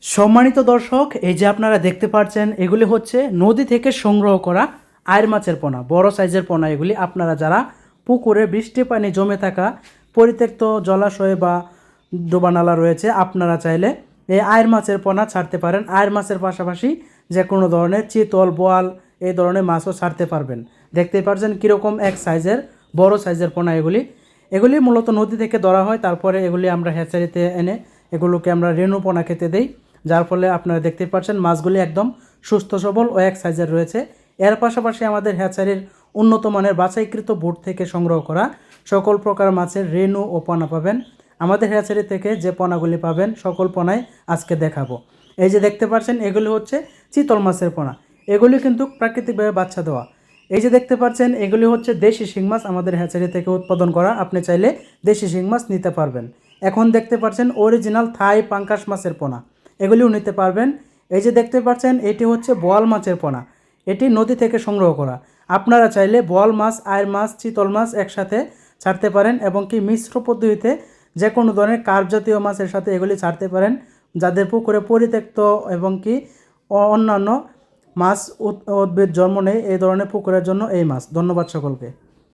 সম্মানিত দর্শক, এই যে আপনারা দেখতে পাচ্ছেন এগুলি হচ্ছে নদী থেকে সংগ্রহ করা আয়ের মাছের পোনা, বড় সাইজের পোনা। এগুলি আপনারা যারা পুকুরে বৃষ্টি পানি জমে থাকা পরিত্যক্ত জলাশয় বা ডোবানালা রয়েছে, আপনারা চাইলে এই আয়ের মাছের পোনা ছাড়তে পারেন। আয়ের মাছের পাশাপাশি যে কোনো ধরনের চিতল, বোয়াল এই ধরনের মাছও ছাড়তে পারবেন। দেখতেই পাচ্ছেন কীরকম এক সাইজের বড় সাইজের পোনা এগুলি। এগুলি মূলত নদী থেকে ধরা হয়, তারপরে এগুলি আমরা হ্যাচারিতে এনে এগুলোকে আমরা রেণু পোনা খেতে দেই, যার ফলে আপনারা দেখতে পাচ্ছেন মাছগুলি একদম সুস্থ সবল ও এক সাইজের রয়েছে। এর পাশাপাশি আমাদের হ্যাচারির উন্নত মানের বাছাইকৃত বোট থেকে সংগ্রহ করা সকল প্রকার মাছের রেণু ও পোনা পাবেন। আমাদের হ্যাচারি থেকে যে পোনাগুলি পাবেন সকল পোনাই আজকে দেখাবো। এই যে দেখতে পাচ্ছেন এগুলি হচ্ছে চিতল মাছের পোনা। এগুলি কিন্তু প্রাকৃতিকভাবে বাচ্চা দেওয়া। এই যে দেখতে পাচ্ছেন এগুলি হচ্ছে দেশি শিং মাছ, আমাদের হ্যাচারি থেকে উৎপাদন করা। আপনি চাইলে দেশি শিং মাছ নিতে পারবেন। এখন দেখতে পাচ্ছেন অরিজিনাল থাই পাঙ্কাশ মাছের পোনা, এগুলিও নিতে পারবেন। এই যে দেখতে পাচ্ছেন এটি হচ্ছে বোয়াল মাছের পোনা, এটি নদী থেকে সংগ্রহ করা। আপনারা চাইলে বোয়াল মাছ, আয়ের মাছ, চিতল মাছ একসাথে ছাড়তে পারেন এবং কি মিশ্র পদ্ধতিতে যে কোনো ধরনের কার্প জাতীয় মাছের সাথে এগুলি ছাড়তে পারেন। যাদের পুকুরে পরিত্যক্ত এবং কি অন্যান্য মাছ উদ্ভিদ জন্ম নেয়, এই ধরনের পুকুরের জন্য এই মাছ। ধন্যবাদ সকলকে।